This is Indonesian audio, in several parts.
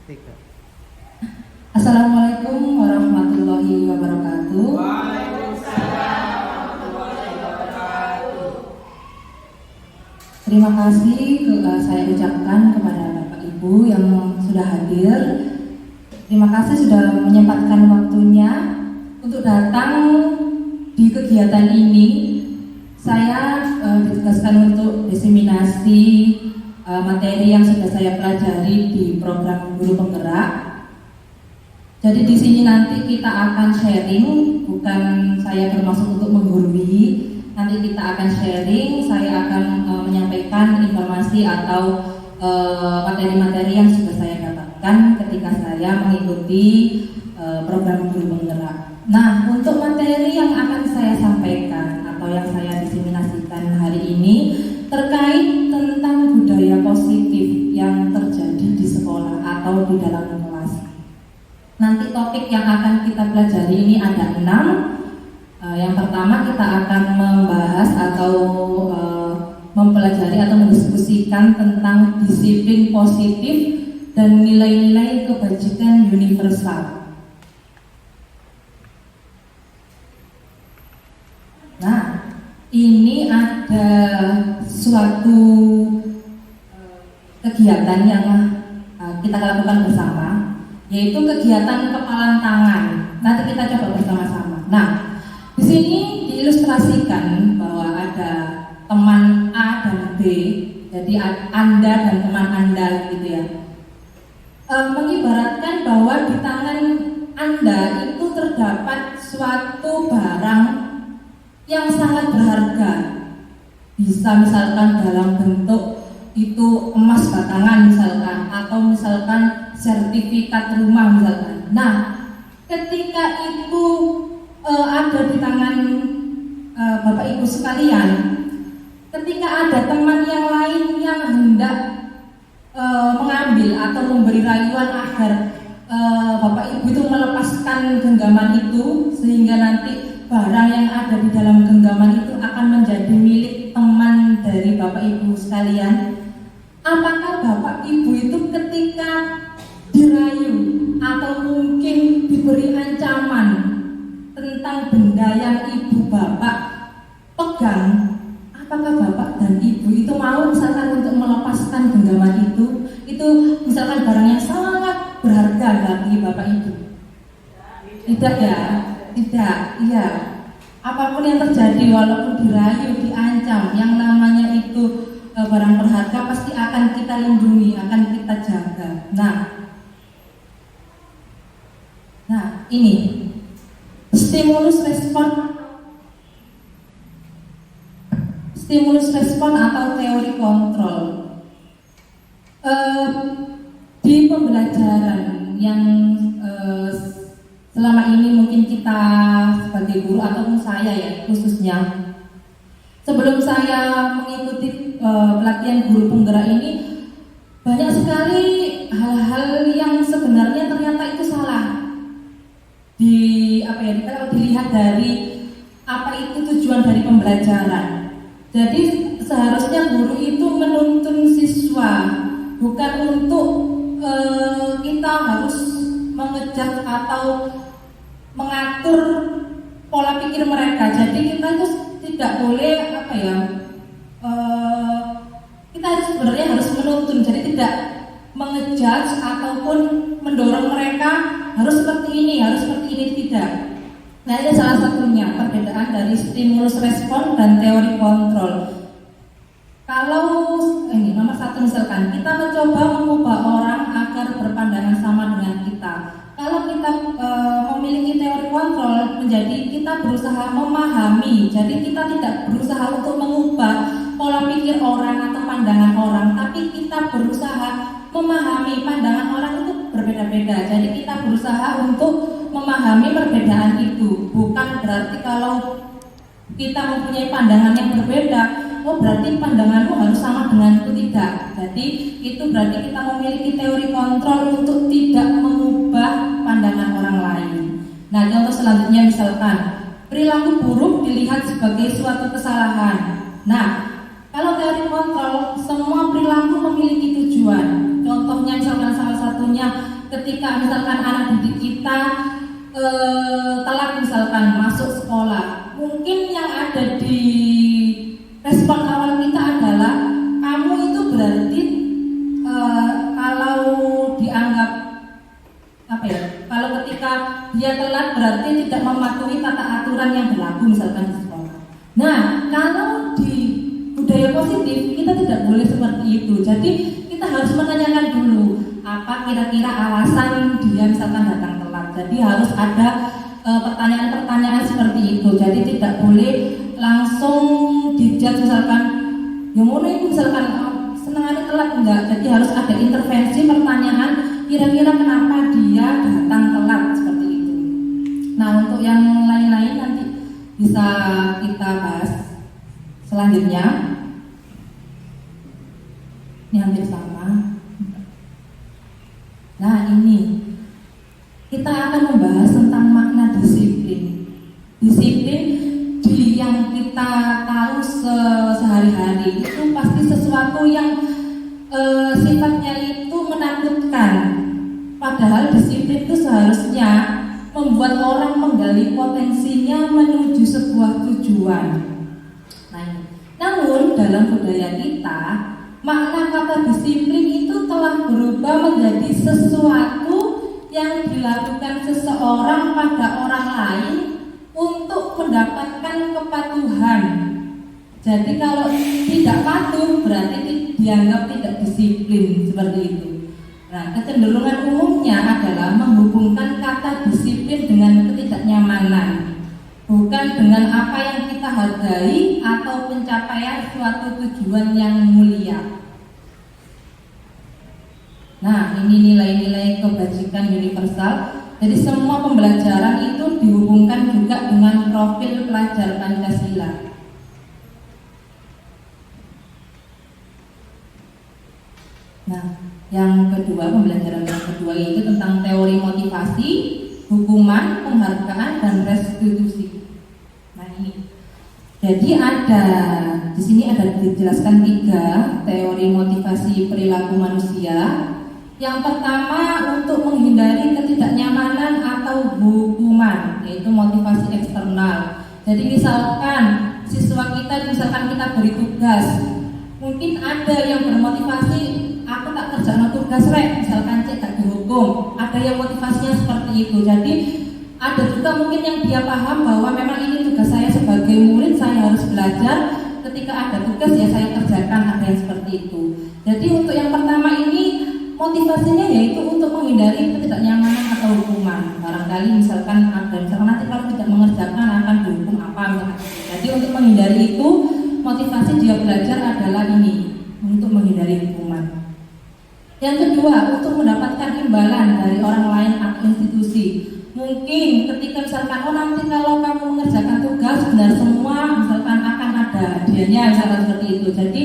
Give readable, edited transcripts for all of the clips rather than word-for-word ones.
Tiga. Assalamualaikum warahmatullahi wabarakatuh. Waalaikumsalam warahmatullahi wabarakatuh. Terima kasih saya ucapkan kepada Bapak Ibu yang sudah hadir. Terima kasih sudah menyempatkan waktunya untuk datang di kegiatan ini. Saya ditugaskan untuk diseminasi materi yang sudah saya pelajari di program Guru Penggerak. Jadi di sini nanti kita akan sharing, bukan saya bermaksud untuk menggurui. Nanti kita akan sharing, saya akan menyampaikan informasi atau materi-materi yang sudah saya dapatkan ketika saya mengikuti program Guru Penggerak. Nah, untuk materi yang akan saya sampaikan atau yang saya diseminasikan hari ini terkait tentang budaya positif yang terjadi di sekolah atau di dalam kelas. Nanti topik yang akan kita pelajari ini ada 6. Yang pertama kita akan membahas atau mempelajari atau mendiskusikan tentang disiplin positif dan nilai-nilai kebajikan universal. Nah, ini ada suatu kegiatan yang kita lakukan bersama, yaitu kegiatan kepalan tangan. Nanti kita coba bersama-sama. Nah, di sini diilustrasikan bahwa ada teman A dan B, jadi Anda dan teman Anda gitu ya. Mengibaratkan bahwa di tangan Anda itu terdapat suatu barang yang sangat berharga. Bisa misalkan dalam bentuk itu emas batangan misalkan, atau misalkan sertifikat rumah misalkan. Nah, ketika itu ada di tangan Bapak Ibu sekalian, ketika ada teman yang lain yang hendak mengambil atau memberi rayuan agar Bapak Ibu itu melepaskan genggaman itu, sehingga nanti barang yang ada di dalam genggaman itu akan menjadi milik teman dari Bapak Ibu sekalian. Apakah Bapak Ibu itu ketika dirayu atau mungkin diberi ancaman tentang benda yang Ibu Bapak pegang, apakah Bapak dan Ibu itu mau misalkan untuk melepaskan genggaman itu? Itu misalkan barang yang sangat berharga bagi Bapak Ibu. Tidak ya? Tidak, iya. Apapun yang terjadi, walaupun dirayu, diancam, yang namanya itu barang berharga pasti akan kita lindungi, akan kita jaga. Nah ini stimulus respon atau teori kontrol. Di pembelajaran yang selama ini mungkin kita sebagai guru ataupun saya ya khususnya, sebelum saya mengikuti pelatihan Guru Penggerak ini, banyak sekali hal-hal yang sebenarnya ternyata itu salah. Kalau dilihat dari apa itu tujuan dari pembelajaran. Jadi seharusnya guru itu menuntun siswa, bukan untuk kita harus mengejar atau mengatur pola pikir mereka. Jadi kita itu tidak boleh kita sebenarnya harus menuntun. Jadi tidak mengejudge ataupun mendorong mereka harus seperti ini, tidak. Nah, ini salah satunya perbedaan dari stimulus respon dan teori kontrol. Kalau ini nomor 1 misalkan kita mencoba mengubah orang agar berpandangan sama dengan kita. Kalau kita memiliki teori kontrol, menjadi kita berusaha memahami. Jadi kita tidak berusaha untuk mengubah pola pikir orang atau pandangan orang, tapi kita berusaha memahami. Pandangan orang itu berbeda-beda. Jadi kita berusaha untuk memahami perbedaan itu. Bukan berarti kalau kita mempunyai pandangan yang berbeda, oh berarti pandanganmu harus sama denganku, tidak. Jadi itu berarti kita memiliki teori kontrol untuk tidak mengubah pandangan orang lain. Nah, contoh selanjutnya misalkan perilaku buruk dilihat sebagai suatu kesalahan. Nah, kalau teori kontrol, semua perilaku memiliki tujuan. Contohnya misalkan salah satunya ketika misalkan anak didik kita telat misalkan masuk sekolah, mungkin yang ada di respon awal kita adalah kamu itu berarti kalau dianggap apa ya? Kalau ketika dia telat berarti tidak mematuhi tata aturan yang berlaku misalkan di sekolah. Nah, kalau di budaya positif kita tidak boleh seperti itu. Jadi kita harus menanyakan dulu apa kira-kira alasan dia misalkan datang telat. Jadi harus ada pertanyaan-pertanyaan seperti itu. Jadi tidak boleh langsung dijudge misalkan yang mana itu misalkan senangannya telat, enggak. Jadi harus ada intervensi pertanyaan kira-kira kenapa dia datang telat seperti itu. Nah, untuk yang lain-lain nanti bisa kita bahas selanjutnya. Ini hampir sama. Nah, ini kita akan membahas tentang makna disiplin. Disiplin di yang kita tahu sehari-hari itu pasti sesuatu yang sifatnya itu menakutkan. Padahal disiplin itu seharusnya membuat orang menggali potensinya menuju sebuah tujuan. Nah, namun dalam budaya kita, makna kata disiplin itu telah berubah menjadi sesuatu yang dilakukan seseorang pada orang lain untuk mendapatkan kepatuhan. Jadi kalau tidak patuh berarti dianggap tidak disiplin seperti itu. Nah, kecenderungan umumnya adalah menghubungkan kata disiplin dengan ketidaknyamanan, bukan dengan apa yang kita hargai atau pencapaian suatu tujuan yang mulia. Nah, ini nilai-nilai kebajikan universal. Jadi semua pembelajaran itu dihubungkan juga dengan profil pelajar Pancasila. Nah, yang kedua, pembelajaran yang kedua itu tentang teori motivasi, hukuman, penghargaan, dan restitusi. Nah, ini. Jadi di sini ada dijelaskan 3 teori motivasi perilaku manusia. Yang pertama, untuk menghindari ketidaknyamanan atau hukuman, yaitu motivasi eksternal. Jadi misalkan siswa kita beri tugas, mungkin ada yang bermotivasi, aku tak kerjakan tugas misalkan cek tak dihukum. Ada yang motivasinya seperti itu. Jadi ada juga mungkin yang dia paham bahwa memang ini tugas saya sebagai murid, saya harus belajar. Ketika ada tugas ya saya kerjakan, ada yang seperti itu. Jadi untuk yang pertama ini motivasinya yaitu untuk menghindari ketidaknyamanan atau hukuman. Barangkali misalkan nanti kalau tidak mengerjakan akan dihukum apa misalkan. Jadi untuk menghindari itu, motivasi dia belajar adalah ini, untuk menghindari hukuman. Yang kedua, untuk mendapatkan imbalan dari orang lain atau institusi. Mungkin ketika misalkan nanti kalau kamu mengerjakan tugas benar semua, misalkan akan ada hadiahnya misalkan seperti itu. Jadi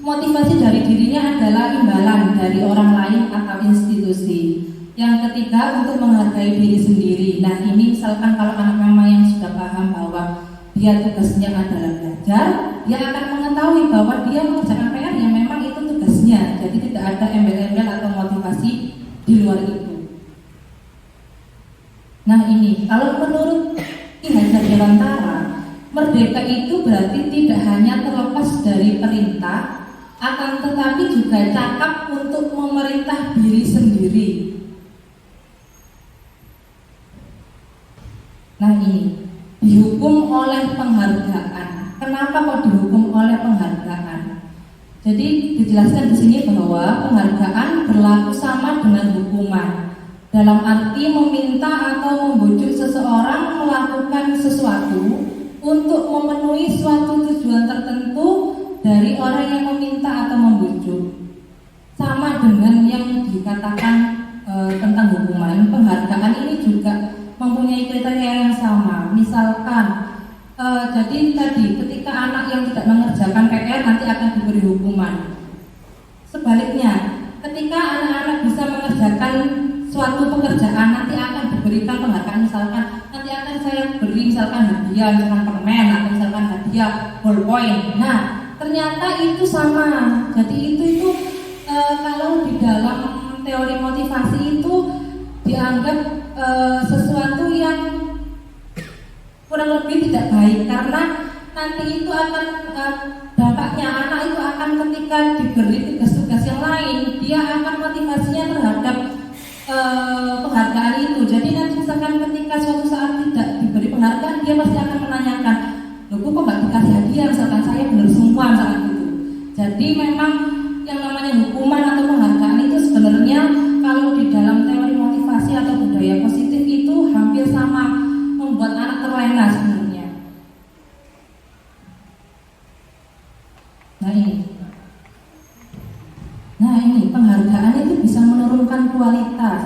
motivasi dari dirinya adalah imbalan dari orang lain atau institusi. Yang ketiga, untuk menghargai diri sendiri. Nah, ini misalkan kalau anak mama yang sudah paham bahwa dia tugasnya adalah belajar, dia akan mengetahui bahwa dia mengerjakan PR yang memang itu tugasnya. Jadi tidak ada embel-embel atau motivasi di luar itu. Nah, ini kalau menurut Ki Hajar Dewantara, merdeka itu berarti tidak hanya terlepas dari perintah, akan tetapi juga cakap untuk memerintah diri sendiri. Nah, ini dihukum oleh penghargaan. Kenapa kok dihukum oleh penghargaan? Jadi dijelaskan di sini bahwa penghargaan berlaku sama dengan hukuman. Dalam arti meminta atau membujuk seseorang melakukan sesuatu untuk memenuhi suatu tujuan tertentu dari orang yang meminta atau membujuk. Sama dengan yang dikatakan tentang hukuman, penghargaan ini juga mempunyai kriteria yang sama. Misalkan jadi tadi ketika anak yang tidak mengerjakan PR nanti akan diberi hukuman. Sebaliknya, ketika anak-anak bisa mengerjakan suatu pekerjaan nanti akan diberikan penghargaan. Misalkan nanti akan saya beri misalkan hadiah, misalkan permen atau misalkan hadiah ballpoint. Nah, ternyata itu sama. Jadi itu kalau di dalam teori motivasi itu dianggap sesuatu yang kurang lebih tidak baik, karena nanti itu akan dampaknya anak itu akan ketika diberi tugas-tugas yang lain, dia akan motivasinya terhadap penghargaan itu. Jadi nanti misalkan ketika suatu saat tidak diberi penghargaan, dia pasti akan menanyakan, loh kok nggak dikasih hadiah, misalkan saya benar semua misalkan gitu. Jadi memang yang namanya hukuman atau penghargaan itu sebenarnya kalau di dalam teori motivasi atau budaya positif itu hampir sama, membuat anak terlena sebenarnya. Nah ini penghargaan itu bisa menurunkan kualitas,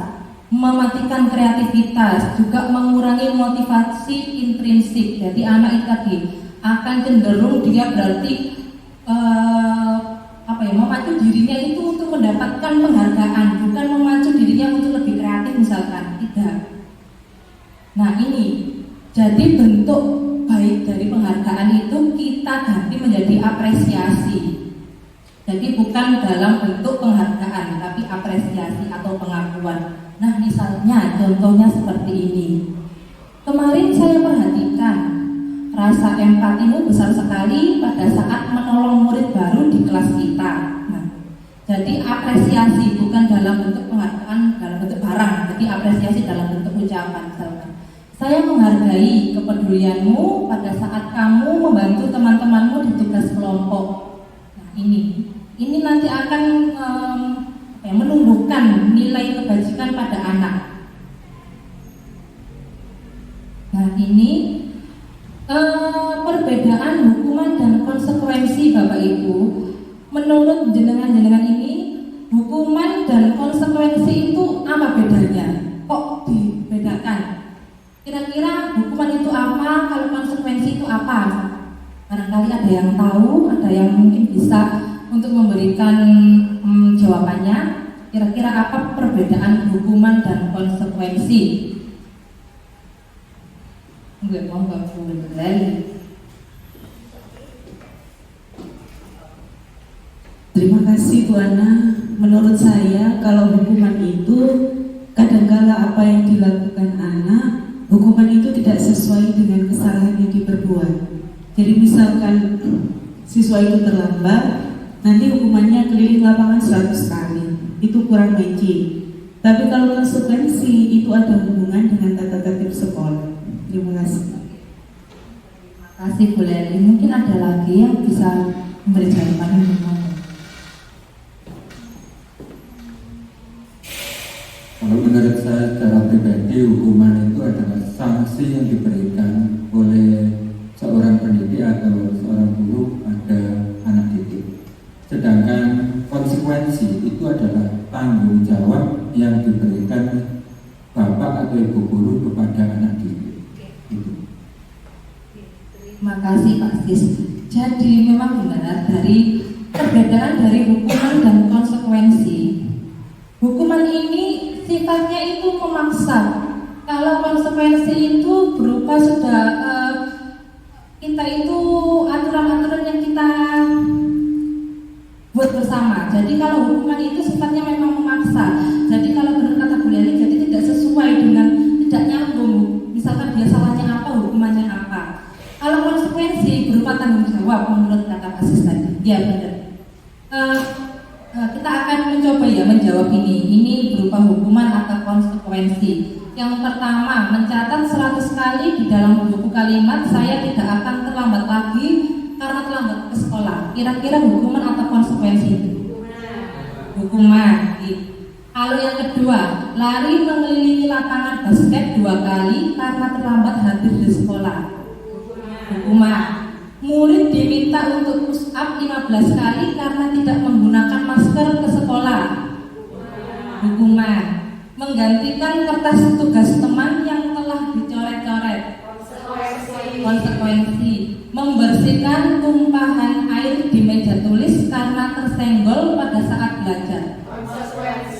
mematikan kreativitas, juga mengurangi motivasi intrinsik. Jadi anak itu tadi akan cenderung dia berarti memacu dirinya itu untuk mendapatkan penghargaan, bukan memacu dirinya untuk lebih kreatif misalkan, tidak. Nah ini jadi bentuk baik dari penghargaan itu kita ganti menjadi apresiasi. Jadi bukan dalam bentuk penghargaan, tapi apresiasi atau pengakuan. Nah misalnya contohnya seperti ini. Kemarin saya perhatikan rasa empatimu besar sekali pada saat menolong murid baru di kelas kita. Nah, jadi apresiasi bukan dalam bentuk penghargaan, dalam bentuk barang. Jadi apresiasi dalam bentuk ucapan. Misalkan, saya menghargai kepedulianmu pada saat kamu membantu teman-temanmu di tugas kelompok. Nah, ini nanti akan menumbuhkan nilai kebajikan pada anak. Nah, ini perbedaan hukuman dan konsekuensi Bapak Ibu. Menurut jenengan-jenengan ini, hukuman dan konsekuensi itu apa bedanya? Kok dibedakan? Kira-kira hukuman itu apa, kalau konsekuensi itu apa? Barangkali ada yang tahu, ada yang mungkin bisa untuk memberikan jawabannya. Kira-kira apa perbedaan hukuman dan konsekuensi? Enggak mau lagi. Terima kasih Bu Ana. Menurut saya kalau hukuman itu kadangkala apa yang dilakukan anak, hukuman itu tidak sesuai dengan kesalahan yang diperbuat. Jadi misalkan siswa itu terlambat, nanti hukumannya keliling lapangan 100 kali. Itu kurang magic. Tapi kalau konsekuensi itu ada hubungan dengan tata tertib sekolah. Terima kasih. Terima kasih Bu Leli. Mungkin ada lagi yang bisa memberi jawaban untuk Kalau menurut saya secara pribadi, hukuman itu adalah sanksi yang diberikan oleh seorang pendidik atau seorang guru pada anak didik. Sedangkan konsekuensi itu adalah tanggung jawab yang diberikan bapak atau ibu guru kepada anak didik. Terima kasih Pak Sis. Jadi memang benar dari perbedaan dari hukuman dan konsekuensi. Hukuman ini sifatnya itu memaksa. Kalau konsekuensi itu berupa sudah kita itu aturan-aturan yang kita buat bersama. Jadi kalau hukuman itu sifatnya memang memaksa. Jadi kalau benar kata Bu Leli, jadi tidak sesuai dengan, tidak nyambung. Misalkan dia salahnya apa, hukumannya apa. Kalau konsekuensi berupa tanggung jawab menurut kata Pak Sis tadi. Ya benar. Kita akan mencoba ya menjawab ini. Ini berupa hukuman atau konsekuensi. Yang pertama, mencatat 100 kali di dalam buku kalimat saya tidak akan terlambat lagi karena terlambat ke sekolah. Kira-kira hukuman atau konsekuensi? Hukuman. Kalau yang kedua, lari mengelilingi lapangan basket 2 kali karena terlambat hadir di sekolah. Hukuman. Murid diminta untuk push up 15 kali karena tidak menggunakan masker ke sekolah. Hukuman. Menggantikan kertas tugas teman yang telah dicoret-coret. Konsekuensi. Membersihkan tumpahan air di meja tulis karena tersenggol pada saat belajar.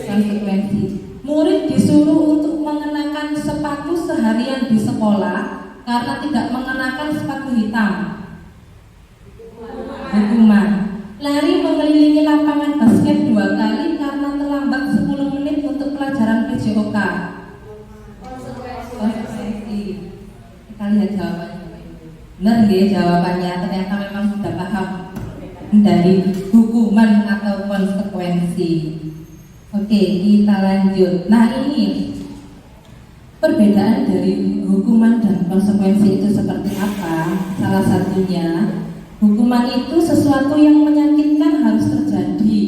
Konsekuensi. Murid disuruh untuk mengenakan sepatu seharian di sekolah karena tidak mengenakan sepatu hitam. Hukuman. Lari mengelilingi lapangan basket 2 kali karena terlambat 10 menit untuk pelajaran PJOK. lihat jawabannya. Benar nggih jawabannya? Ternyata memang sudah paham dari hukuman atau konsekuensi. Oke, kita lanjut. Nah, ini perbedaan dari hukuman dan konsekuensi itu seperti apa? Salah satunya, hukuman itu sesuatu yang menyakitkan harus terjadi,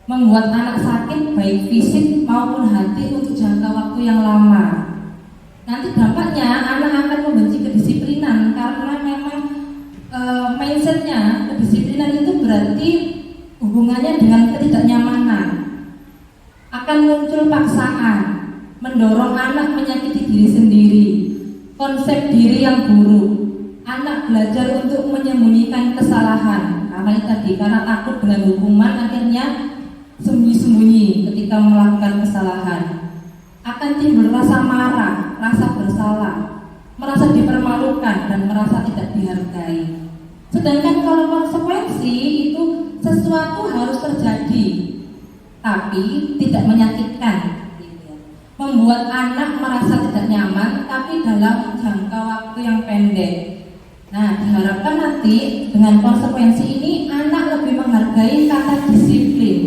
membuat anak sakit baik fisik maupun hati untuk jangka waktu yang lama. Nanti dampaknya anak akan membenci kedisiplinan karena memang mindsetnya kedisiplinan itu berarti hubungannya dengan ketidaknyamanan. Akan muncul paksaan, mendorong anak menyakiti diri sendiri, konsep diri yang buruk. Anak belajar untuk menyembunyikan kesalahan karena takut dengan hukuman, akhirnya sembunyi-sembunyi ketika melakukan kesalahan. Akan timbul rasa marah, rasa bersalah, merasa dipermalukan dan merasa tidak dihargai. Sedangkan kalau konsekuensi itu sesuatu harus terjadi, tapi tidak menyakitkan, membuat anak merasa tidak nyaman, tapi dalam jangka waktu yang pendek. Nah, diharapkan nanti dengan konsekuensi ini anak lebih menghargai kata disiplin.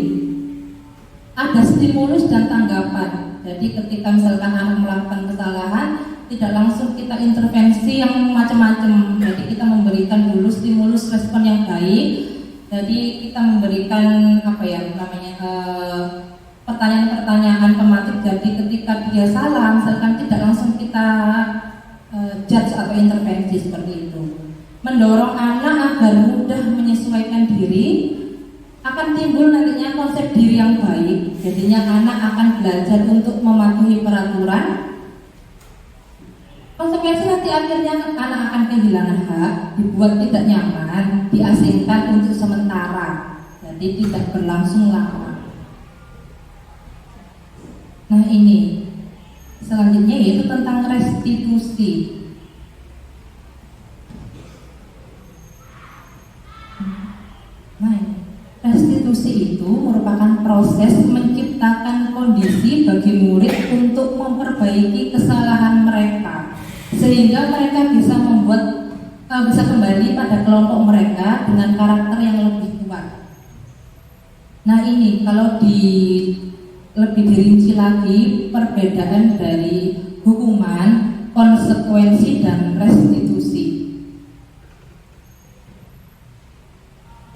Ada stimulus dan tanggapan. Jadi ketika misalkan anak melakukan kesalahan, tidak langsung kita intervensi yang macam-macam. Jadi kita memberikan dulu stimulus respon yang baik. Jadi kita memberikan pertanyaan-pertanyaan tematik. Jadi ketika dia salah, misalkan tidak langsung kita judge atau intervensi seperti itu. Mendorong anak agar mudah menyesuaikan diri, akan timbul nantinya konsep diri yang baik. Jadinya anak akan belajar untuk mematuhi peraturan. Konsekuensi nanti akhirnya anak akan kehilangan hak, dibuat tidak nyaman, diasingkan untuk sementara, jadi tidak berlangsung lama. Nah, ini selanjutnya yaitu tentang restitusi. Nah, restitusi itu merupakan proses menciptakan kondisi bagi murid untuk memperbaiki kesalahan mereka, sehingga mereka bisa kembali pada kelompok mereka dengan karakter yang lebih kuat. Nah, ini kalau lebih dirinci lagi perbedaan dari hukuman, konsekuensi dan restitusi.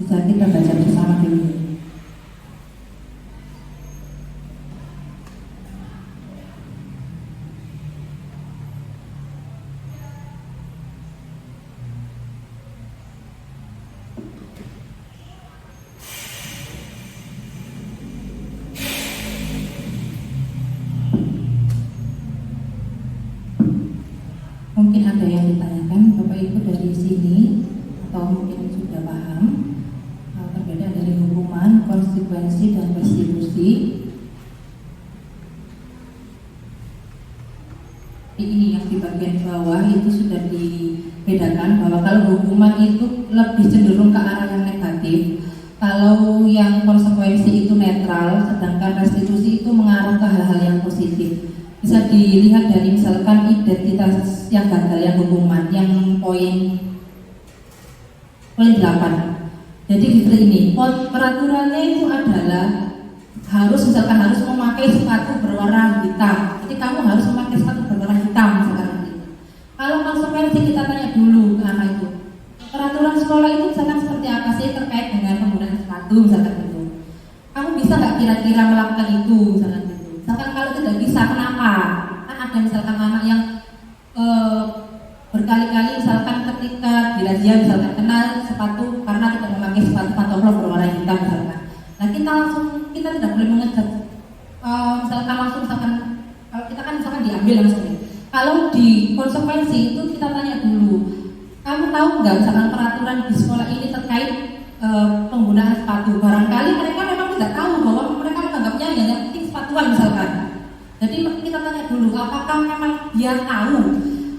Bisa kita baca bersama dulu. Mungkin ada yang ditanyakan Bapak Ibu dari sini, atau mungkin sudah paham perbedaan dari hukuman, konsekuensi dan restitusi. Ini yang di bagian bawah itu sudah dibedakan bahwa kalau hukuman itu lebih cenderung ke arah yang negatif, kalau yang konsekuensi itu netral, sedangkan restitusi itu mengarah ke hal-hal yang positif. Bisa dilihat dari misalkan identitas yang gagal yang hukuman, yang poin 8. Jadi seperti ini, peraturannya itu adalah harus memakai sepatu berwarna hitam. Jadi kamu harus memakai sepatu berwarna hitam misalkan itu. Kalau konsekuensi kita tanya dulu ke anak itu, peraturan sekolah itu misalkan seperti apa sih terkait dengan penggunaan sepatu misalkan itu. Kamu bisa nggak kira-kira melakukan itu misalkan itu. Misalkan kalau tidak bisa, kenapa? Kan ada misalkan anak yang berkali-kali misalkan ketika di razia misalkan kena sepatu karena tidak memakai sepatu pantofel berwarna hitam misalkan. Nah, kita tidak boleh mengejar misalkan kalau kita kan misalkan diambil langsung. Kalau di konsekuensi itu kita tanya dulu, kamu tahu nggak misalkan peraturan di sekolah ini terkait penggunaan sepatu? Barangkali mereka memang tidak tahu bahwa mereka menganggapnya yang penting sepatuan misalkan. Jadi kita tanya dulu, apakah memang dia tahu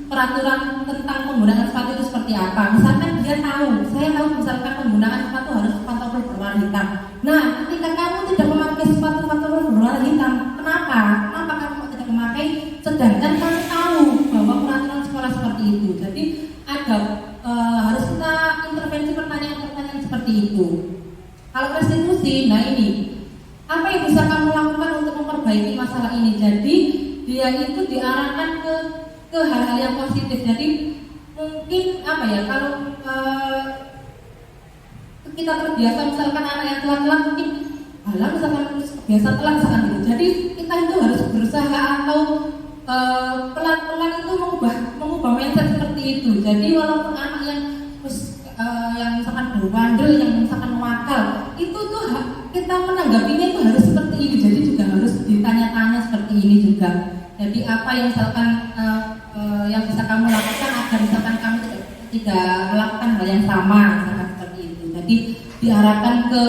peraturan tentang penggunaan sepatu itu seperti apa? Misalkan dia tahu, saya tahu misalkan penggunaan sepatu harus pantofel berwarna hitam. Nah, ketika kamu tidak memakai sepatu pantofel berwarna hitam, kenapa? Kenapa kamu tidak memakai? Sedangkan kamu tahu bahwa peraturan sekolah seperti dia itu diarahkan ke hal-hal yang positif. Jadi mungkin apa ya, kalau kita terbiasa misalkan anak yang telat-telat, mungkin halah misalkan biasa telat misalkan gitu. Jadi kita itu harus berusaha atau pelan-pelan itu mengubah mindset seperti itu. Jadi walaupun anak yang misalkan berbandel, yang misalkan wakal, itu tuh kita menanggapinya itu harus seperti ini. Jadi juga harus ditanya-tanya seperti ini juga. Jadi apa yang misalkan yang bisa kamu lakukan agar misalkan kamu tidak melakukan hal yang sama, misalkan seperti itu. Jadi diarahkan ke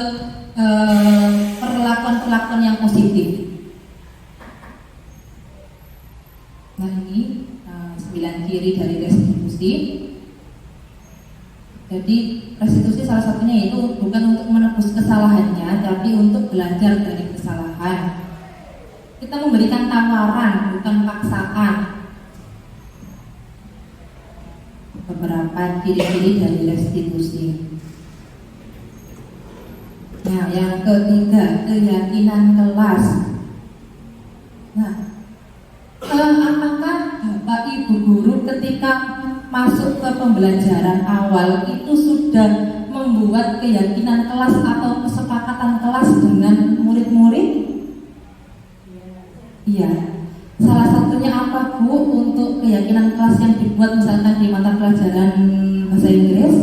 perlakuan-perlakuan yang positif. Nah ini 9 ciri dari restitusi. Jadi restitusi salah satunya itu bukan untuk menebus kesalahannya, tapi untuk belajar dari kesalahan. Kita memberikan tawaran, bukan paksaan. Beberapa ciri-ciri dari restitusi. Nah, yang ketiga, keyakinan kelas. Nah, apakah Bapak Ibu guru ketika masuk ke pembelajaran awal itu sudah membuat keyakinan kelas atau kesepakatan kelas dengan murid-murid? Iya. Salah satunya apa Bu untuk keyakinan kelas yang dibuat misalkan di mata pelajaran bahasa Inggris?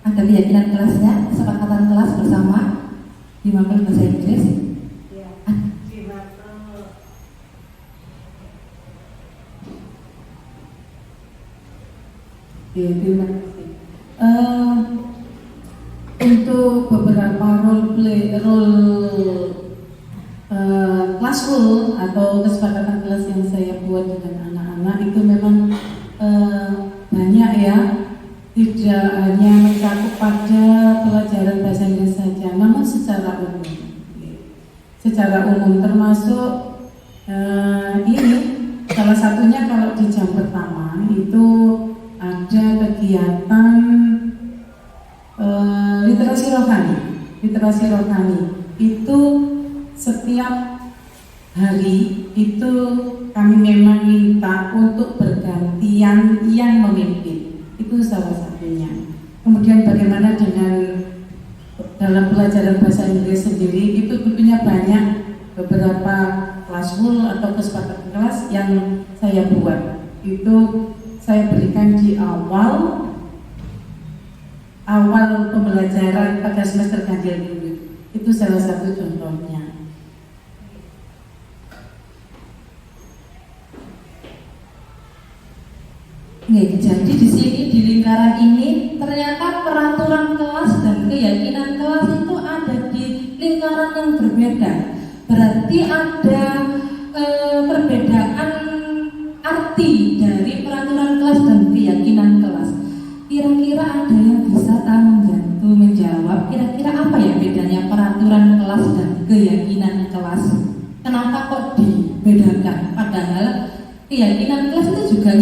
Ada keyakinan kelasnya, kesepakatan kelas bersama di mata bahasa Inggris? Ya, terima kasih. Untuk beberapa class rule atau kesepakatan kelas yang saya buat dengan anak-anak itu memang banyak ya, tidak hanya mencakup pada pelajaran bahasa Inggris saja, namun secara umum termasuk ini salah satunya kalau di jam pertama itu ada kegiatan literasi rohani itu setiap hari itu kami memang minta untuk bergantian yang memimpin, itu salah satunya. Kemudian bagaimana dengan dalam pelajaran bahasa Inggris sendiri, itu tentunya banyak beberapa kelas rule atau kesepakatan kelas yang saya buat. Itu saya berikan di awal pembelajaran pada semester ganjil ini. Itu salah satu contohnya. Jadi di sini di lingkaran ini ternyata peraturan kelas dan keyakinan kelas itu ada di lingkaran yang berbeda. Berarti ada perbedaan arti dari peraturan kelas dan keyakinan kelas. Kira-kira ada yang bisa membantu menjawab kira-kira apa ya bedanya peraturan kelas dan keyakinan kelas? Kenapa kok dibedakan? Padahal keyakinan kelas itu juga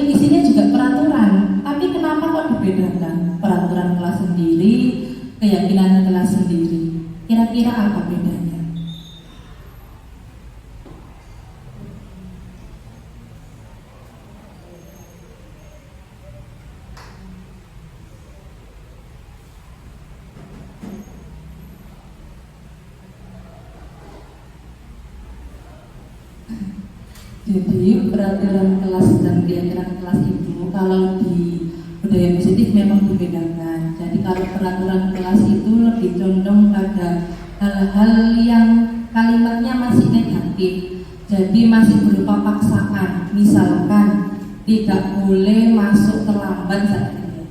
isinya juga peraturan. Tapi kenapa kok dibedakan? Peraturan kelas sendiri, keyakinan kelas sendiri. Kira-kira apa bedanya? Jadi peraturan kelas dan keyakinan kelas itu kalau di budaya positif memang dibedakan. Jadi kalau peraturan kelas itu lebih condong pada hal-hal yang kalimatnya masih negatif. Jadi masih berupa paksaan. Misalkan tidak boleh masuk terlambat,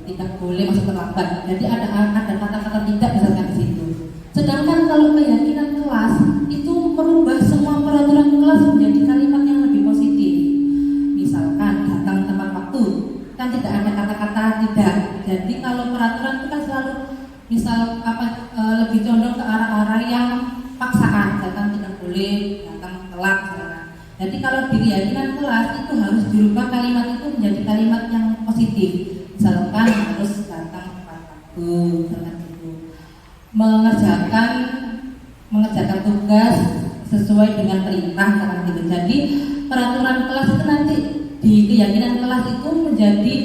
tidak boleh masuk terlambat. Jadi ada kata-kata tidak misalkan di situ. Sedangkan kalau keyakinan kelas itu merubah semua peraturan kelas menjadi kalimat yang lebih positif. Misalkan datang tepat waktu, kan tidak ada kata-kata tidak. Jadi kalau peraturan itu kan selalu lebih condong ke arah-arah yang paksaan. Misalkan tidak boleh datang telat. Jadi kalau di keyakinan kelas itu harus dirubah kalimat itu menjadi kalimat yang positif. Misalkan harus datang tepat waktu, mengerjakan tugas sesuai dengan perintah kan gitu. Jadi peraturan kelas itu nanti di keyakinan kelas itu menjadi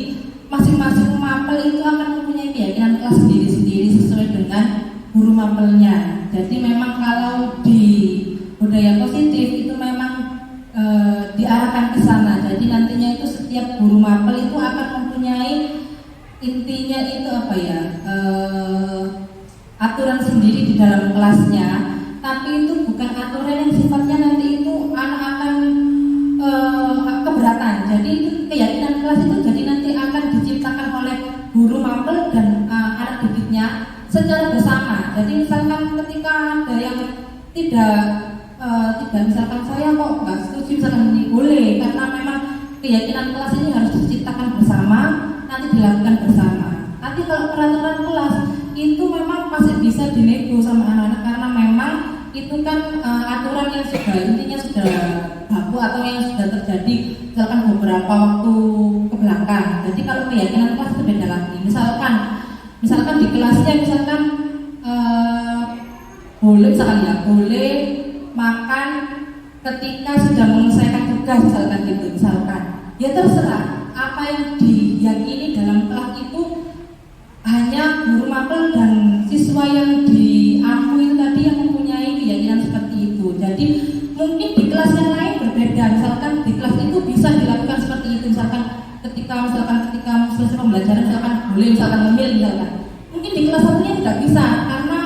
masing-masing mapel itu akan mempunyai keyakinan kelas sendiri-sendiri sesuai dengan guru mapelnya. Jadi memang kalau di budaya positif itu memang diarahkan ke sana. Jadi nantinya itu setiap guru mapel itu akan mempunyai intinya itu apa ya, aturan sendiri di dalam kelasnya. Tapi itu bukan aturan yang sifatnya nanti itu anak akan keberatan. Jadi itu keyakinan kelas itu jadi nanti akan diciptakan oleh guru mapel dan anak didiknya secara bersama. Jadi misalkan ketika ada yang tidak misalkan saya kok nggak setuju misalkan ini boleh, karena memang keyakinan kelas ini harus diciptakan bersama, nanti dilakukan bersama. Nanti kalau peraturan kelas itu memang masih bisa dinego sama anak-anak karena memang itu kan aturan yang sudah intinya sudah baku atau yang sudah terjadi misalkan beberapa waktu ke belakang. Jadi kalau keyakinan kelas itu beda lagi. Misalkan di kelasnya misalkan boleh misalkan ya boleh makan ketika sudah menyelesaikan tugas misalkan gitu, misalkan ya terserah apa yang diyakini dalam kelas itu hanya guru mapel dan siswa yang diakui tadi yang mempunyai keyakinan seperti itu. Jadi mungkin di kelas yang lain berbeda, misalkan di kelas itu bisa dilakukan seperti itu, misalkan ketika selesai pembelajaran misalkan boleh misalkan ngemil misalkan. Mungkin di kelas satunya tidak bisa karena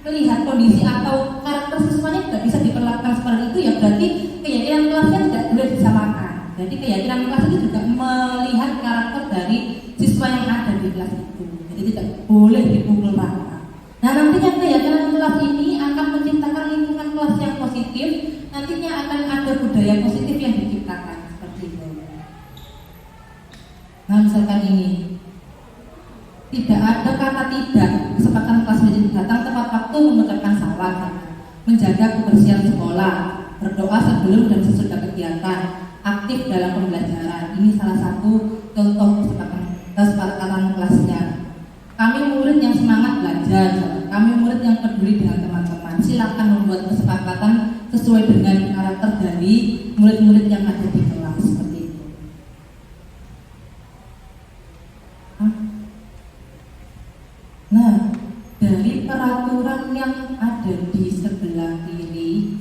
melihat kondisi atau karakter siswanya tidak bisa diperlakukan seperti itu, ya berarti keyakinan kelasnya tidak boleh disamakan. Jadi keyakinan kelas itu juga melihat karakter dari siswa yang ada di kelas itu. Jadi tidak boleh dipukul rata. Nah nantinya keyakinan kelas ini akan menciptakan lingkungan kelas yang positif. Nantinya akan ada budaya positif yang diciptakan seperti itu. Nah misalkan ini tidak ada kata tidak, kesempatan kelas menjadi datang tepat waktu, mengucapkan salam, menjaga kebersihan sekolah, berdoa sebelum dan sesudah kegiatan, aktif dalam pembelajaran. Ini salah satu contoh kesepakatan kelasnya. Kami murid yang semangat belajar, kami murid yang peduli dengan teman-teman. Silakan membuat kesepakatan sesuai dengan karakter dari murid-murid yang ada di kelas seperti itu. Nah, dari peraturan yang ada di sebelah kiri,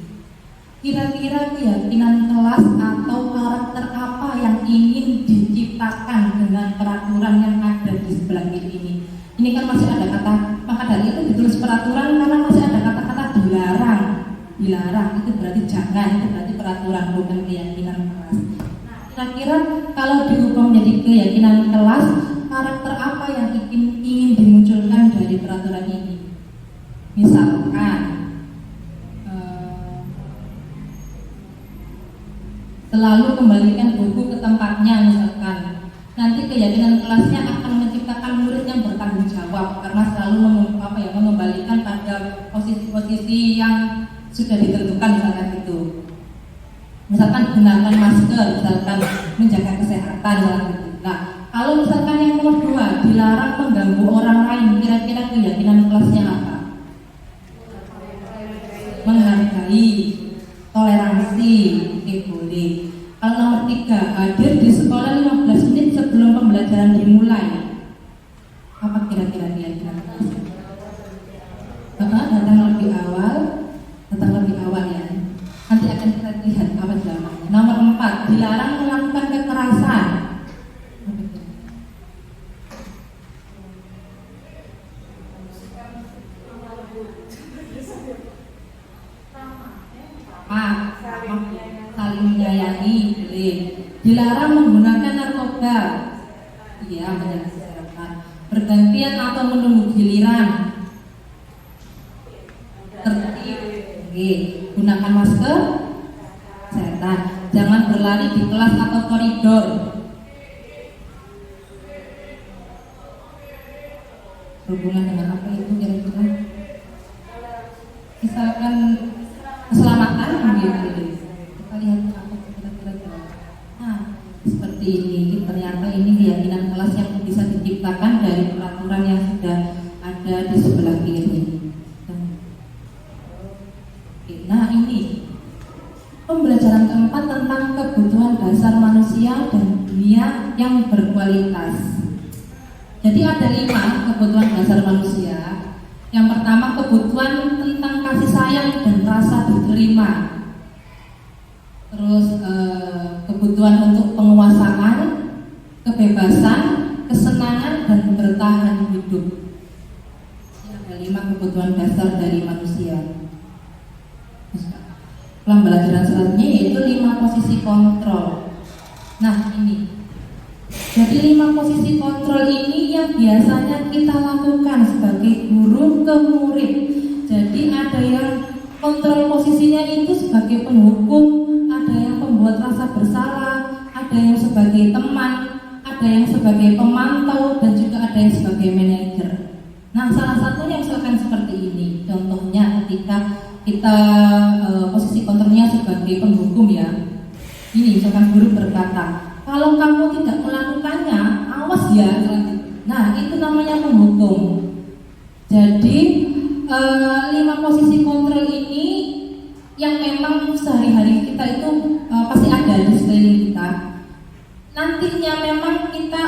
kira-kira keyakinan kelas atau karakter apa yang ingin diciptakan dengan peraturan yang ada di sebelah kiri ini? Ini kan masih ada kata, maka dari itu ditulis peraturan karena masih ada kata-kata dilarang. Dilarang itu berarti jangan, itu berarti peraturan bukan keyakinan kelas. Nah, kira-kira kalau diubah menjadi keyakinan kelas, karakter apa yang ingin dimunculkan dari peraturan ini? Misalkan selalu kembalikan buku ke tempatnya, misalkan nanti keyakinan kelasnya akan menciptakan murid yang bertanggung jawab karena selalu mengembalikan pada posisi-posisi yang sudah ditentukan, misalkan itu. Misalkan gunakan masker, misalkan menjaga kesehatan, misalkan itu. Nah, kalau misalkan yang nomor 2 dilarang mengganggu orang lain, kira-kira keyakinan kelasnya apa? Menghargai, toleransi, oke boleh. Kalau nomor 3 hadir di sekolah 15 menit sebelum pembelajaran dimulai, apa kira-kira keyakinan kelasnya? Datang lebih awal ya. Nanti akan kita lihat apa jawabannya. Nomor 4 dilarang melakukan kekerasan. Saling menyayangi, boleh. Dilarang menggunakan narkoba, iya menyelesaikan. Bergantian atau menunggu giliran, tertib, oke. Gunakan masker, kesehatan. Jangan berlari di kelas atau koridor. Berhubungan dengan apa itu kira-kira? Misalkan keselamatan gitu. Kita lihat apa kira-kira. Nah, seperti ini. Ternyata ini keyakinan kelas yang bisa diciptakan dari peraturan yang sudah ada di sebelah kiri. Nah, ini yang berkualitas. Jadi ada 5 kebutuhan dasar manusia. Yang pertama kebutuhan tentang kasih sayang dan rasa diterima. Terus kebutuhan untuk penguasaan, kebebasan, kesenangan dan bertahan hidup. Ini ada 5 kebutuhan dasar dari manusia. Pembelajaran selanjutnya yaitu 5 posisi kontrol. Nah ini, jadi 5 posisi kontrol ini yang biasanya kita lakukan sebagai guru ke murid. Jadi ada yang kontrol posisinya itu sebagai penghukum, ada yang pembuat rasa bersalah, ada yang sebagai teman, ada yang sebagai pemantau, dan juga ada yang sebagai manajer. Nah salah satunya misalkan seperti ini, contohnya ketika kita posisi kontrolnya sebagai penghukum ya. Ini misalkan guru berkata, kalau kamu tidak melakukannya, awas ya. Nah itu namanya penghukum. Jadi 5 posisi kontrol ini yang memang sehari-hari kita itu pasti ada di sekeliling kita. Nantinya memang kita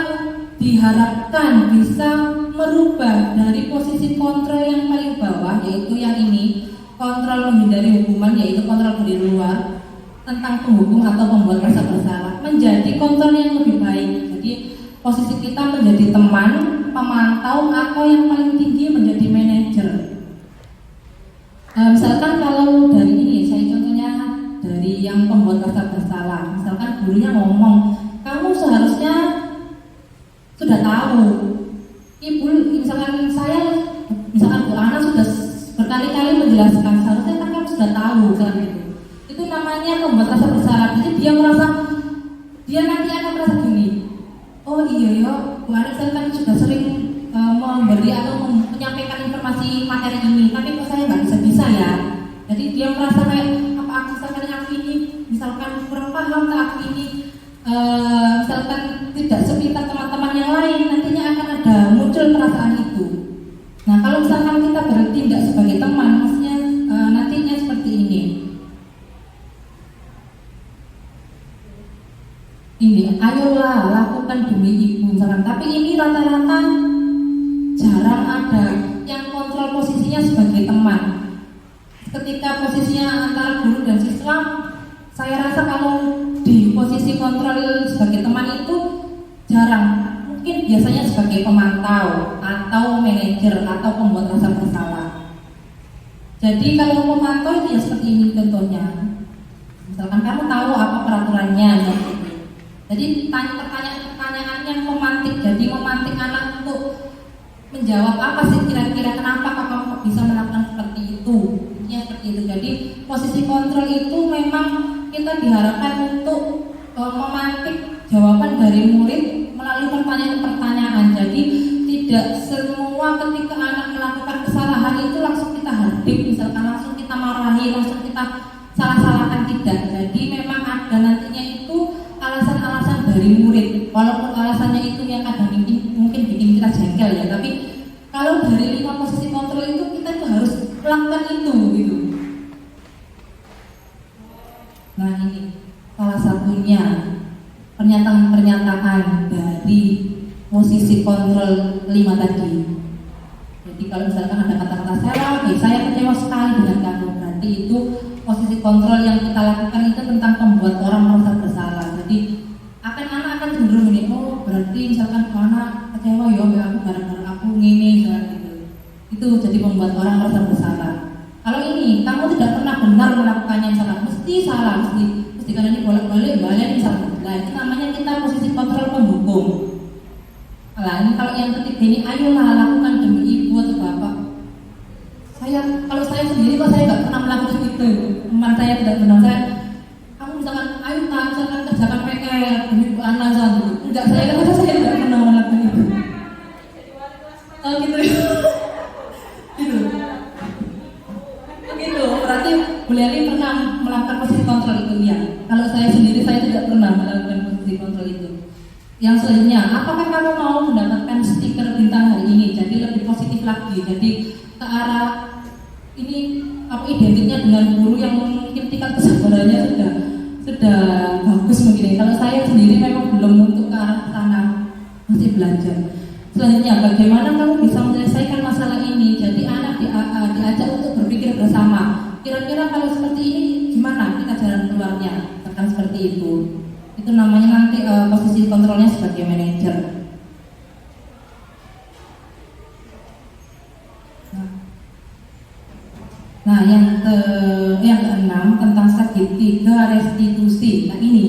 diharapkan bisa merubah dari posisi kontrol yang paling bawah, yaitu yang ini, kontrol menghindari hukuman, yaitu kontrol dari luar tentang penghukum atau pembuat rasa bersalah, menjadi kontrol yang lebih baik. Jadi posisi kita menjadi teman, pemantau, atau yang paling tinggi menjadi manajer. Misalkan kalau dari ini, saya contohnya dari yang pembuat rasa bersalah. Misalkan gurunya ngomong, kamu seharusnya sudah tahu. Ibu, misalkan saya, misalkan Bu Ana sudah berkali-kali menjelaskan, seharusnya kan kamu sudah tahu kan gitu. Itu namanya membuat rasa bersalah. Jadi dia nanti akan merasa gini, oh iya ya, Bu Ana saya kan sudah sering memberi atau menyampaikan informasi materi ini, tapi kok saya nggak bisa ya. Jadi dia merasa kayak apa aku ini misalkan kurang paham, aku ini misalkan tidak sepintar teman-teman yang lain, nantinya akan ada muncul perasaan itu. Nah kalau misalkan kita bertindak sebagai teman, maksudnya nantinya seperti ini. Ini, ayolah lakukan demi ibu misalkan. Tapi ini rata-rata jarang ada yang kontrol posisinya sebagai teman. Ketika posisinya antara guru dan siswa, saya rasa kalau di posisi kontrol sebagai teman itu jarang. Mungkin biasanya sebagai pemantau atau manajer atau pembuat rasa bersalah. Jadi kalau pemantau itu ya seperti ini contohnya. Misalkan kamu tahu apa peraturannya ya. Jadi pertanyaan-pertanyaan yang memantik. Jadi memantik anak untuk menjawab apa sih kira-kira kenapa kamu bisa melakukan seperti itu. Ya seperti itu. Jadi posisi kontrol itu memang kita diharapkan untuk memantik jawaban dari murid melalui pertanyaan-pertanyaan. Jadi tidak semua ketika anak melakukan kesalahan itu langsung kita hardik, misalkan langsung kita marahi, langsung kita salah-salahkan, tidak. Jadi memang ada nantinya itu alasan-alasan dari murid, walaupun alasannya itu yang kadang mungkin bikin kita jengkel ya, tapi kalau dari 5 posisi kontrol itu kita tuh harus melakukan itu gitu. Nah ini salah satunya pernyataan-pernyataan dari posisi kontrol 5 tadi. Jadi kalau misalkan ada kata-kata saya kecewa sekali dengan kamu, berarti itu posisi kontrol yang kita lakukan itu tentang membuat orang merasa bersalah. Jadi anak akan cenderung ini, oh berarti misalkan anak kecewa ya aku gara-gara aku ngini gitu. Itu jadi membuat orang merasa bersalah. Kalau ini kamu tidak pernah benar melakukannya, misalkan mesti salah, mesti karena ini bolak-balik misalkan. Nah itu namanya kita posisi kontrol penghukum. Nah ini kalau yang ketiga ini, ayolah lakukan demi ibu atau bapak. Kalau saya sendiri kok saya nggak pernah melakukan itu. Teman saya tidak benar, kamu misalkan ayo misalkan kerjakan PR demi Bu Ana gitu. Enggak, saya tidak pernah melakukan itu. Oh gitu. Gitu. Begitu. Berarti Bu Leli pernah melakukan posisi kontrol itu ya. Kalau saya sendiri saya tidak pernah melakukan posisi kontrol itu. Yang selanjutnya, apakah kamu mau mendapatkan stiker bintang hari ini? Jadi lebih positif lagi. Jadi ke arah ini apa identiknya dengan guru yang mungkin tingkat kesabarannya sudah bagus mungkin. Kalau saya sendiri memang belum untuk ke arah sana. kalau seperti ini gimana kita jalan keluarnya? Tekan seperti itu. Itu namanya nanti posisi kontrolnya sebagai manajer. Nah, yang keenam tentang segitiga restitusi. Nah ini.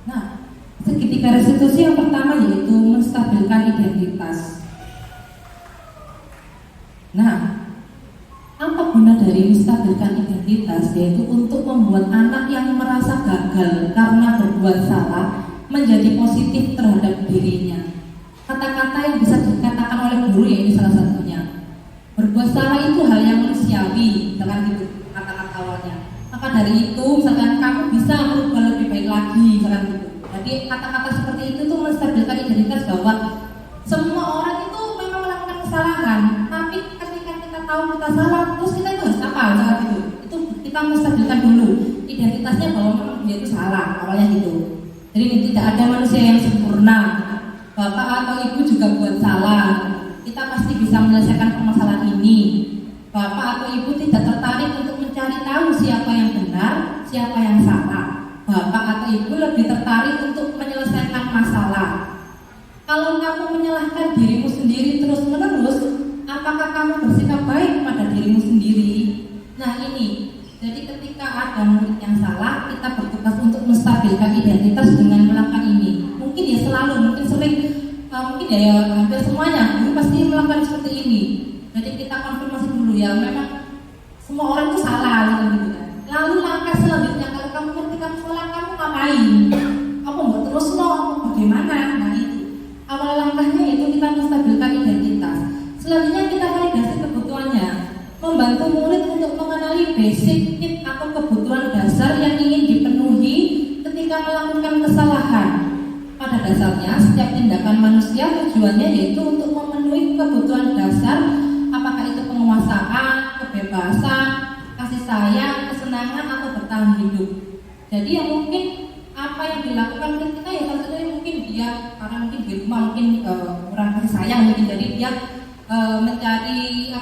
Nah, segitiga restitusi yang pertama yaitu menstabilkan identitas. Nah, apa guna dari menstabilkan identitas? Yaitu untuk membuat anak yang merasa gagal karena berbuat salah menjadi positif terhadap dirinya. Kata-kata yang bisa dikatakan oleh guru ya ini salah satunya. Berbuat salah itu hal yang manusiawi, misalkan gitu kata-kata awalnya. Maka dari itu, misalkan kamu bisa berubah lebih baik lagi, misalkan gitu. Jadi kata-kata seperti itu tuh menstabilkan identitas bahwa semua orang itu memang melakukan kesalahan, tapi ketika kita tahu kita salah, terus kita itu harus apa, misalkan gitu. Itu kita menstabilkan dulu identitasnya bahwa memang dia itu salah, awalnya gitu. Jadi tidak ada manusia yang sempurna. Bapak atau ibu juga buat salah. Kita pasti bisa menyelesaikan permasalahan ini. Bapak atau ibu tidak tertarik untuk mencari tahu siapa yang benar, siapa yang salah. Bapak atau ibu lebih tertarik untuk menyelesaikan masalah. Kalau kamu menyalahkan dirimu sendiri terus-menerus, apakah kamu bersikap baik pada dirimu sendiri? Nah ini, jadi ketika ada murid yang salah, kita bertugas untuk menstabilkan identitas dengan melakukan ini. Mungkin ya selalu, mungkin sering, mungkin ya hampir semuanya guru pasti melakukan seperti ini. Jadi kita konfirmasi dulu ya, memang semua orang itu salah gitu kan. Lalu langkah selanjutnya, kalau kamu ngerti kamu salah, kamu ngapain? Kamu mau terus bagaimana? Nah itu awal langkahnya itu kita menstabilkan identitas. Selanjutnya kita validasi kebutuhannya, membantu murid untuk mengenali basic need atau kebutuhan dasar yang ingin dipenuhi ketika melakukan kesalahan. Pada dasarnya, setiap tindakan manusia tujuannya yaitu untuk memenuhi kebutuhan dasar, apakah itu penguasaan, kebebasan, kasih sayang, kesenangan, atau bertahan hidup. Jadi yang mungkin apa yang dilakukan ketika ya salah satunya mungkin dia karena mungkin di rumah mungkin kurang kasih sayang mungkin, jadi dia mencari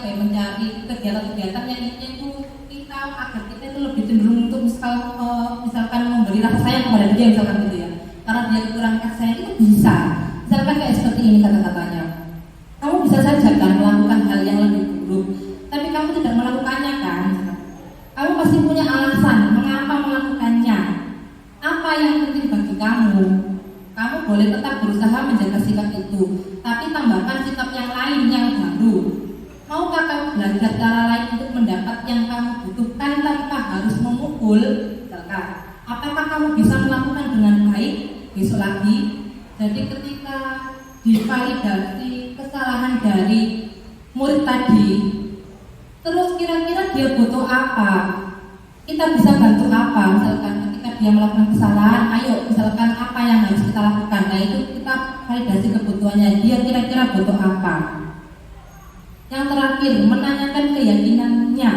kegiatan-kegiatan yang itu kita agar kita itu lebih cenderung untuk misalkan memberi rasa sayang kepada dia misalkan gitu ya. Karena dia kurang kasih sayang itu bisa. Misalkan kayak seperti ini kata-katanya. Kamu bisa saja kan melakukan hal yang lebih buruk, tapi kamu tidak melakukannya kan? Kamu pasti punya alasan mengapa melakukannya. Apa yang penting bagi kamu? Kamu boleh tetap berusaha menjaga sikap itu, tapi tambahkan sikap yang lain yang baru. Maukah kamu belajar cara lain untuk mendapat yang kamu butuhkan tanpa harus memukul? Misalkan, apakah kamu bisa melakukan dengan baik besok lagi? Jadi ketika divalidasi kesalahan dari murid tadi, terus kira-kira dia butuh apa? Kita bisa bantu apa? Misalkan ketika dia melakukan kesalahan, ayo misalkan apa yang harus kita lakukan? Nah itu kita validasi kebutuhannya, dia kira-kira butuh apa? Yang terakhir, menanyakan keyakinannya.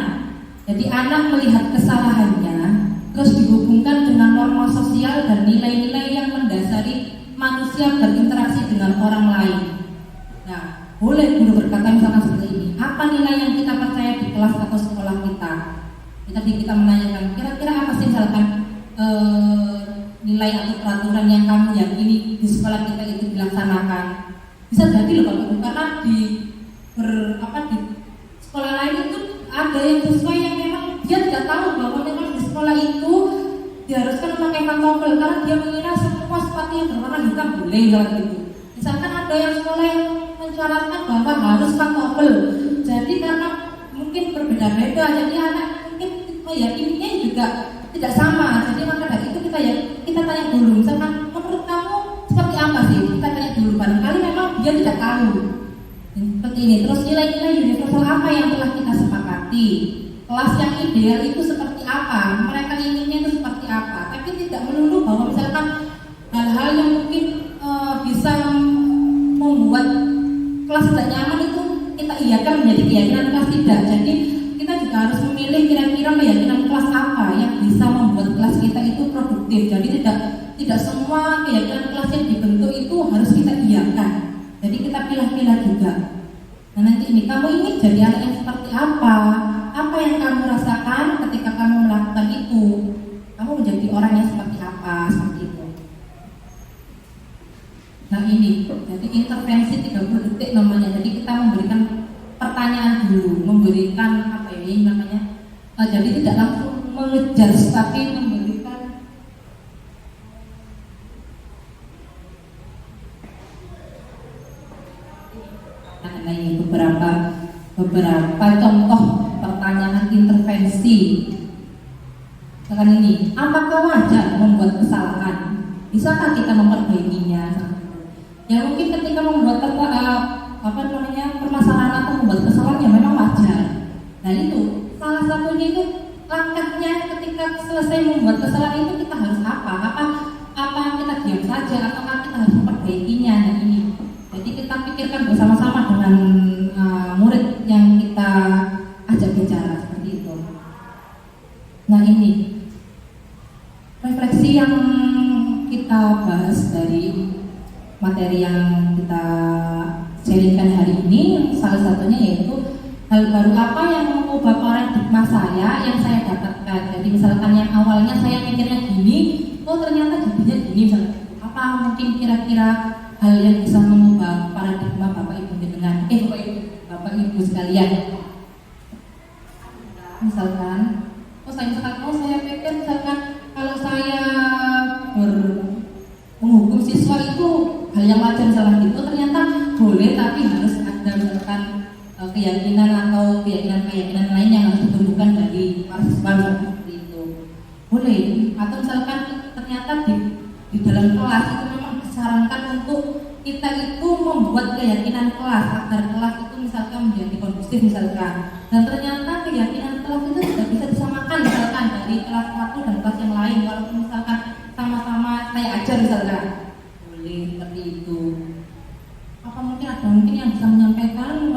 Jadi anak melihat kesalahannya, terus dihubungkan dengan norma sosial dan nilai-nilai yang mendasari manusia berinteraksi dengan orang lain. Nah, boleh guru berkata misalkan seperti ini, apa nilai yang kita percaya di kelas atau sekolah kita? Tadi kita menanyakan, kira-kira apa sih misalkan nilai atau peraturan yang kamu yakini di sekolah kita itu dilaksanakan? Bisa jadi loh Bapak, karena di sekolah lain itu ada yang sesuai yang memang dia tidak tahu bahwa memang di sekolah itu diharuskan memakai pantofel karena dia mengira semua sepatu yang berwarna hitam boleh gitu. Misalkan ada yang sekolah yang mensyaratkan bahwa harus pantofel. Jadi karena mungkin berbeda-beda, jadi anak mungkin meyakininya juga tidak sama. Jadi maka dari itu kita tanya dulu, misalkan menurut kamu seperti apa sih? Kita tanya dulu, barangkali memang dia tidak tahu. Seperti ini. Terus nilai-nilai universal apa yang telah kita sepakati? Kelas yang ideal itu seperti apa? Mereka inginnya itu seperti apa? Tapi tidak melulu bahwa misalkan hal-hal yang mungkin bisa membuat kelas tidak nyaman itu kita iakan menjadi keyakinan kelas tidak. Jadi kita juga harus memilih kira-kira keyakinan kelas apa yang bisa membuat kelas kita itu produktif. Jadi tidak semua keyakinan kelas yang dibentuk itu harus kita iakan. Jadi kita pilah-pilah juga. Nah nanti ini kamu ingin jadi anak yang seperti apa? Apa yang kamu rasakan? Nah ini, jadi intervensi 30 detik namanya. Jadi kita memberikan pertanyaan dulu, memberikan apa ini namanya. Jadi tidak langsung mengejar, tapi memberikan ini beberapa contoh pertanyaan intervensi. Misalkan ini, apakah wajar membuat kesalahan? Bisakah kita memperbaikinya? Ya mungkin ketika membuat permasalahan atau membuat kesalahan ya memang wajar. Nah itu salah satunya itu langkahnya ketika selesai membuat kesalahan itu kita harus apa kita diam saja atau kita harus memperbaikinya. Nah ini, jadi kita pikirkan bersama-sama dengan murid yang kita ajak bicara seperti itu. Nah ini refleksi yang kita bahas dari materi yang kita sharingkan hari ini, salah satunya yaitu hal baru apa yang mengubah paradigma saya yang saya dapatkan. Jadi misalkan yang awalnya saya mikirnya gini, oh ternyata jadinya gini. Misalkan apa mungkin kira-kira hal yang bisa mengubah paradigma Bapak Ibu dengan Bapak Ibu sekalian. Misalkan saya pikir misalkan kalau saya menghukum siswa itu hal yang wajar misalkan itu, ternyata boleh tapi harus ada misalkan keyakinan atau keyakinan lain yang harus ditumbuhkan dari para siswa seperti itu. Boleh. Atau misalkan ternyata di dalam kelas itu memang disarankan untuk kita itu membuat keyakinan kelas agar kelas itu misalkan menjadi kondusif misalkan. Dan ternyata keyakinan kelas itu tidak bisa disamakan misalkan dari kelas satu dan kelas yang lain, walaupun misalkan sama-sama saya ajar misalkan. Boleh seperti itu. Apa mungkin ada yang bisa menyampaikan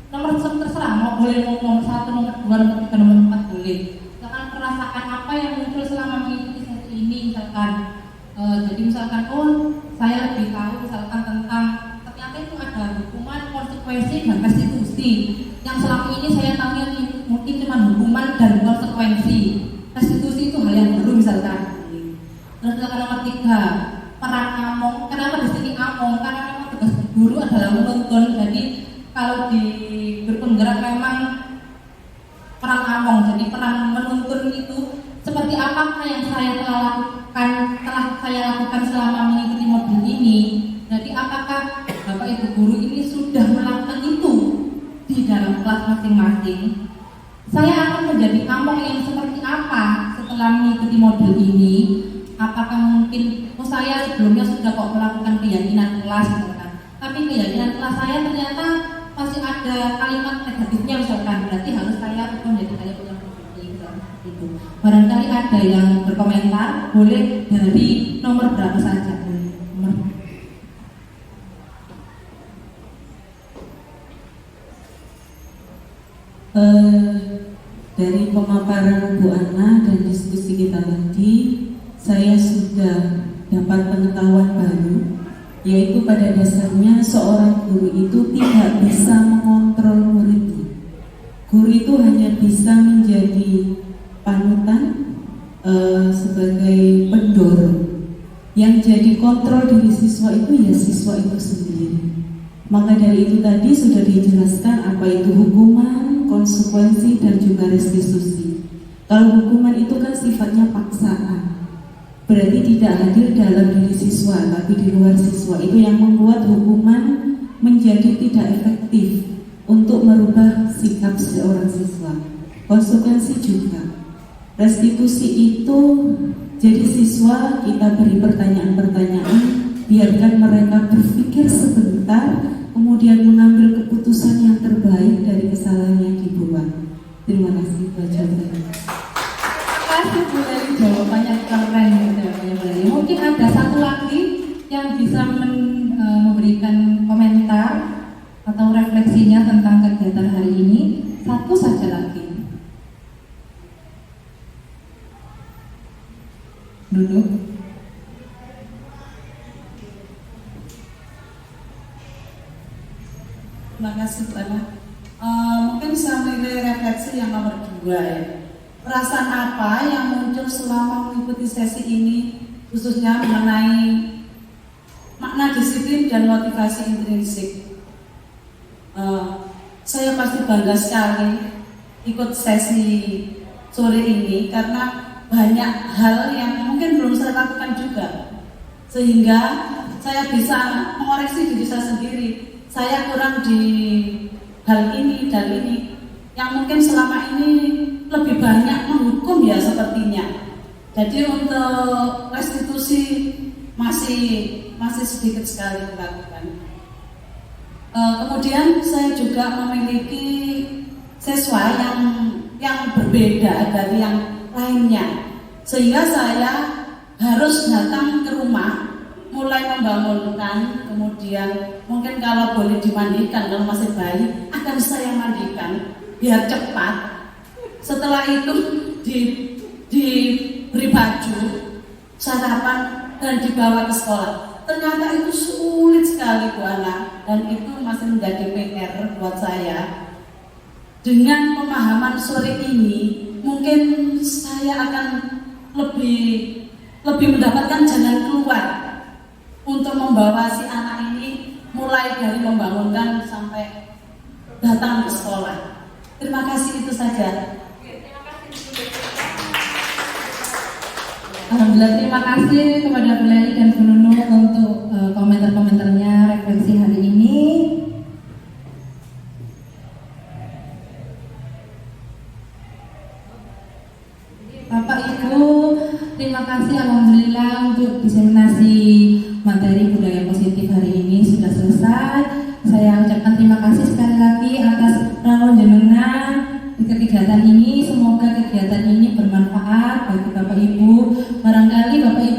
nomor terserah, mau boleh nomor 1, nomor 2, nomor 3, nomor 4 boleh. Misalkan perasaan apa yang muncul selama mengikuti sesi ini misalkan. Jadi misalkan saya lebih tahu misalkan tentang ternyata itu ada hukuman, konsekuensi dan restitusi. Yang selama ini saya tahu yang mungkin cuma hukuman dan konsekuensi. Restitusi itu hal yang baru misalkan. Terus misalkan nomor 3, peran among. Kenapa di sini among? Karena memang tugas guru adalah menuntun. Jadi kalau di guru penggerak memang peran among. Jadi peran menuntun itu seperti apakah yang saya telah saya lakukan selama mengikuti modul ini. Jadi apakah Bapak Ibu guru ini sudah melakukan itu di dalam kelas masing-masing? Saya akan menjadi among yang seperti apa setelah mengikuti modul ini? Apakah mungkin saya sebelumnya sudah kok melakukan keyakinan kelas misalkan, tapi keyakinan kelas saya ternyata masih ada kalimat negatifnya misalkan, berarti harus saya menjadi kalimat yang positif itu. Barangkali ada yang berkomentar, boleh dari nomor berapa saja. Dari pemaparan Bu Ana dan diskusi kita tadi, saya sudah dapat pengetahuan baru, yaitu pada dasarnya seorang guru itu tidak bisa mengontrol muridnya. Guru itu hanya bisa menjadi panutan sebagai pendorong. Yang jadi kontrol diri siswa itu ya siswa itu sendiri. Maka dari itu tadi sudah dijelaskan apa itu hukuman, konsekuensi dan juga restitusi. Kalau hukuman itu kan sifatnya paksaan, berarti tidak hadir dalam diri siswa tapi di luar siswa. Itu yang membuat hukuman menjadi tidak efektif untuk merubah sikap seorang siswa. Konsekuensi juga. Restitusi itu jadi siswa kita beri pertanyaan-pertanyaan, biarkan mereka berpikir sebentar, kemudian mengambil keputusan yang terbaik dari kesalahan yang dibuat. Terima kasih baca saya. Terima kasih Bu Leli, jawabannya keren. Mungkin ada satu lagi yang bisa memberikan komentar atau refleksinya tentang kegiatan hari ini. Satu saja lagi. Duduk. Terima kasih Bu Ana. Mungkin bisa menilai refleksi yang nomor 2 ya. Perasaan apa yang muncul selama mengikuti sesi ini, khususnya mengenai makna makna disiplin dan motivasi intrinsik. Saya pasti bangga sekali ikut sesi sore ini karena banyak hal yang mungkin belum saya lakukan juga, sehingga saya bisa mengoreksi diri saya sendiri. Saya kurang di hal ini dan ini yang mungkin selama ini lebih banyak menghukum ya sepertinya. Jadi untuk restitusi masih sedikit sekali dilakukan. Kemudian saya juga memiliki siswa yang berbeda dari yang lainnya, sehingga saya harus datang ke rumah, mulai membangunkan, kemudian mungkin kalau boleh dimandikan, kalau masih bayi akan saya mandikan biar cepat. Setelah itu diberi baju, sarapan, dan dibawa ke sekolah. Ternyata itu sulit sekali Bu Ana, dan itu masih menjadi PR buat saya. Dengan pemahaman sore ini, mungkin saya akan lebih mendapatkan jalan keluar untuk membawa si anak ini mulai dari membangunkan sampai datang ke sekolah. Terima kasih, itu saja. Alhamdulillah, terima kasih kepada Bu Leli dan Bu Nunu untuk komentar-komentarnya, refleksi hari ini. Bapak Ibu, terima kasih alhamdulillah untuk diseminasi materi budaya positif hari ini sudah selesai. Saya ucapkan terima kasih sekali lagi atas rawon jenengan di kegiatan ini. Semoga kegiatan ini bermanfaat bagi Bapak Ibu. Barangkali Bapak Ibu